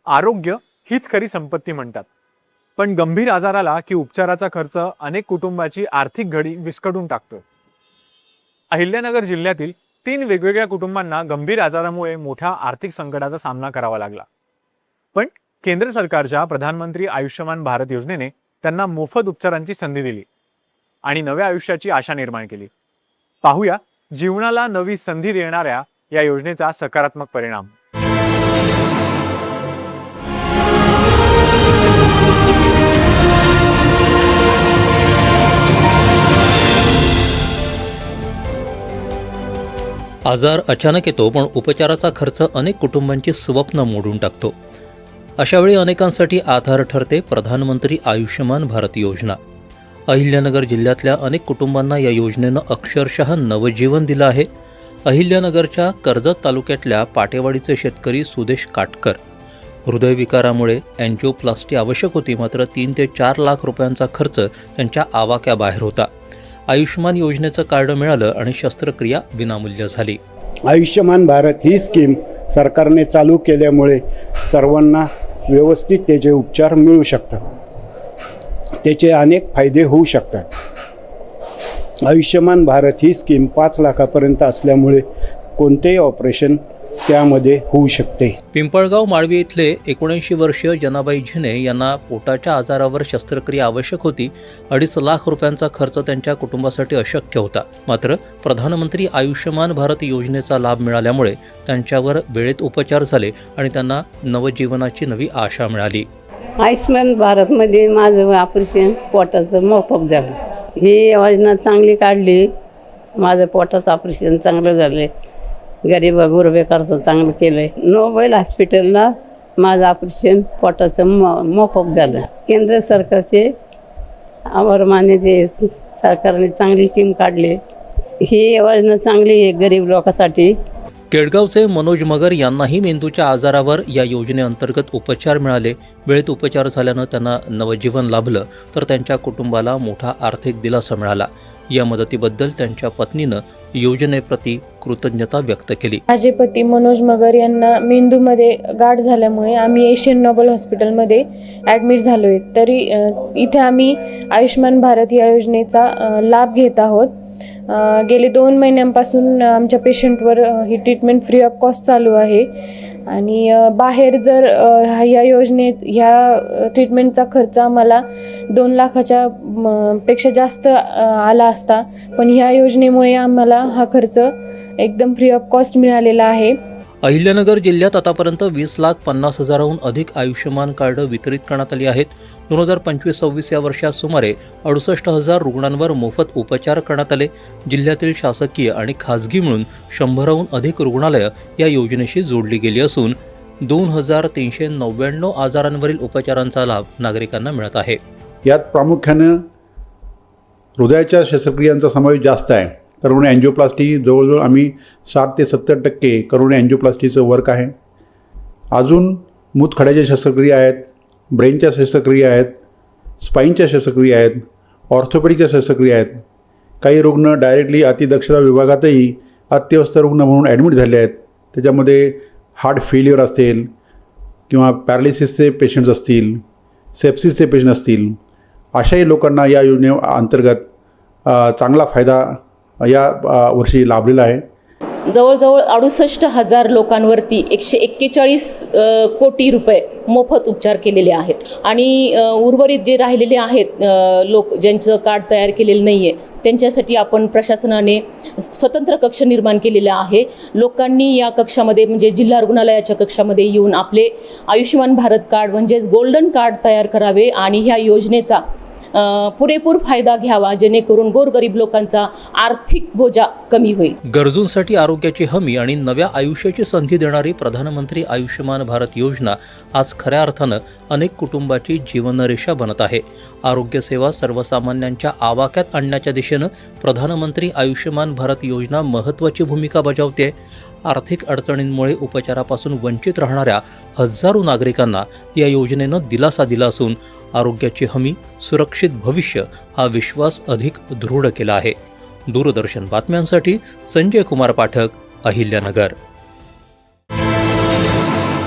आरोग्य हीच खरी संपत्ती म्हणतात, पण गंभीर आजाराला की उपचाराचा खर्च अनेक कुटुंबाची आर्थिक घडी विस्कटून टाकतो। अहिल्यानगर जिल्ह्यातील 3 वेगवेगळ्या कुटुंबांना गंभीर आजारामुळे मोठ्या आर्थिक संकटाचा सामना करावा लागला, पण केंद्र सरकारच्या प्रधानमंत्री आयुष्यमान भारत योजनेने त्यांना मोफत उपचारांची संधी दिली आणि नव्या आयुष्याची आशा निर्माण केली। पाहूया जीवनाला नवी संधी देणाऱ्या या योजनेचा सकारात्मक परिणाम। आजार अचानक येतो, पण उपचाराचा खर्च अनेक कुटुंबांची स्वप्न मोडून टाकतो। अशावेळी अनेकांसाठी आधार ठरते प्रधानमंत्री आयुष्यमान भारत योजना। अहिल्यानगर जिल्ह्यातल्या अनेक कुटुंबांना या योजनेनं अक्षरशः नवजीवन दिलं आहे। अहिल्यानगरच्या कर्जत तालुक्यातल्या पाटेवाडीचे शेतकरी सुदेश काटकर हृदयविकारामुळे अँजिओप्लास्टी आवश्यक होती, मात्र 3 ते 4 लाख रुपयांचा खर्च त्यांच्या आवाक्याबाहेर होता। आयुष्यमान योजनेचं कार्ड मिळालं आणि शस्त्रक्रिया विनामूल्य झाली। आयुष्यमान भारत ही स्कीम सरकारने चालू केल्यामुळे सर्वांना व्यवस्थित त्याचे उपचार मिळू शकतात, त्याचे अनेक फायदे होऊ शकतात। आयुष्यमान भारत ही स्कीम 5 लाखापर्यंत असल्यामुळे कोणतेही ऑपरेशन त्यामध्ये होऊ शकते। पिंपळगाव माळवी इथले 79 वर्षीय जनाबाई झिने यांना पोटाच्या आजारावर शस्त्रक्रिया आवश्यक होती। 2.5 लाख रुपयांचा खर्च त्यांच्या कुटुंबासाठी अशक्य होता, मात्र प्रधानमंत्री आयुष्यमान भारत योजनेचा लाभ मिळाल्यामुळे त्यांच्यावर वेळेत उपचार झाले आणि त्यांना नवजीवनाची नवी आशा मिळाली। आयुष्यमान भारतमध्ये माझं ऑपरेशन पोटाचं मोफत झालं। ही योजना चांगली काढली, माझं पोटाचं ऑपरेशन चांगलं झालं, गरीब गुरबेकारचं चांगलं केलं आहे। नोबेल हॉस्पिटलला माझं ऑपरेशन पोटाचं मोफत झालं। केंद्र सरकारचे आभार माने, जे सरकारने चांगली स्कीम काढली, ही योजना चांगली आहे गरीब लोकांसाठी। केडगावचे मनोज मगर यांनाही मेंदूच्या आजारावर या योजनेअंतर्गत उपचार मिळाले। वेळेत उपचार झाल्यानं त्यांना नवजीवन लाभलं, तर त्यांच्या कुटुंबाला मोठा आर्थिक दिलासा मिळाला। या मदतीबद्दल त्यांच्या पत्नीनं योजनेप्रती कृतज्ञता व्यक्त केली। माझे पती मनोज मगर यांना मेंदूमध्ये गाठ झाल्यामुळे आम्ही एशियन नोबेल हॉस्पिटलमध्ये ॲडमिट झालो आहे, तरी इथे आम्ही आयुष्यमान भारत या योजनेचा लाभ घेत आहोत। गेले 2 महिन्यांपासून आमच्या पेशंटवर ही ट्रीटमेंट फ्री ऑफ कॉस्ट चालू आहे आणि बाहेर जर ह्या ट्रीटमेंटचा खर्च आम्हाला 2 लाखाच्या पेक्षा जास्त आला असता, पण ह्या योजनेमुळे आम्हाला हा खर्च एकदम फ्री ऑफ कॉस्ट मिळालेला आहे। अहिल्यानगर जिल्ह्यात आतापर्यंत 20,50,000हून अधिक आयुष्यमान कार्ड वितरित करण्यात आली आहेत। 2025-26 या वर्षात सुमारे 68,000 रुग्णांवर मोफत उपचार करण्यात आले। जिल्ह्यातील शासकीय आणि खाजगी मिळून 100हून अधिक रुग्णालयं या योजनेशी जोडली गेली असून 2,399 आजारांवरील उपचारांचा लाभ नागरिकांना मिळत आहे। यात प्रामुख्यानं हृदयाच्या शस्त्रक्रियांचा समावेश जास्त आहे। करोना अँजिओप्लास्टी जवळजवळ आम्ही 60 ते 70% करोना अँजिओप्लास्टीचं वर्क आहे। अजून मूतखड्याच्या शस्त्रक्रिया आहेत, ब्रेनच्या शस्त्रक्रिया आहेत, स्पाईनच्या शस्त्रक्रिया आहेत, ऑर्थोपेडिकच्या शस्त्रक्रिया आहेत। काही रुग्ण डायरेक्टली अतिदक्षता विभागातही अत्यवस्थ रुग्ण म्हणून ॲडमिट झाले आहेत। त्याच्यामध्ये हार्ट फेल्युअर असेल किंवा पॅरालिसिसचे पेशंट्स असतील, सेप्सिसचे पेशंट असतील, अशाही लोकांना या योजनेअंतर्गत चांगला फायदा या वर्षी लाभलेला आहे। जवळजवळ 68,000 लोकांवरती 141 कोटी रुपये मोफत उपचार केलेले आहेत आणि उर्वरित जे राहिलेले आहेत लोक ज्यांचं कार्ड तयार केलेलं नाही आहे, त्यांच्यासाठी आपण प्रशासनाने स्वतंत्र कक्ष निर्माण केलेला आहे। लोकांनी या कक्षामध्ये म्हणजे जिल्हा रुग्णालयाच्या कक्षामध्ये येऊन आपले आयुष्यमान भारत कार्ड म्हणजेच गोल्डन कार्ड तयार करावे आणि ह्या योजनेचा पुरेपूर फायदा घ्यावा, जेणेकरून गोरगरीब लोकांचा आर्थिक बोजा कमी होईल। गरजूंसाठी आरोग्याची हमी आणि नव्या आयुष्याची संधी देणारी प्रधानमंत्री आयुष्यमान भारत योजना आज खऱ्या अर्थानं अनेक कुटुंबाची जीवनरेषा बनत आहे। आरोग्य सेवा सर्वसामान्यांच्या आवाक्यात आणण्याच्या दिशेनं प्रधानमंत्री आयुष्यमान भारत योजना महत्त्वाची भूमिका बजावते। आर्थिक अडचणींमुळे उपचारापासून वंचित राहणाऱ्या हजारो नागरिकांना या योजनेनं दिलासा दिला असून आरोग्याची हमी, सुरक्षित भविष्य हा विश्वास अधिक दृढ केला आहे। दूरदर्शन बातम्यांसाठी संजय कुमार पाठक, अहिल्यानगर।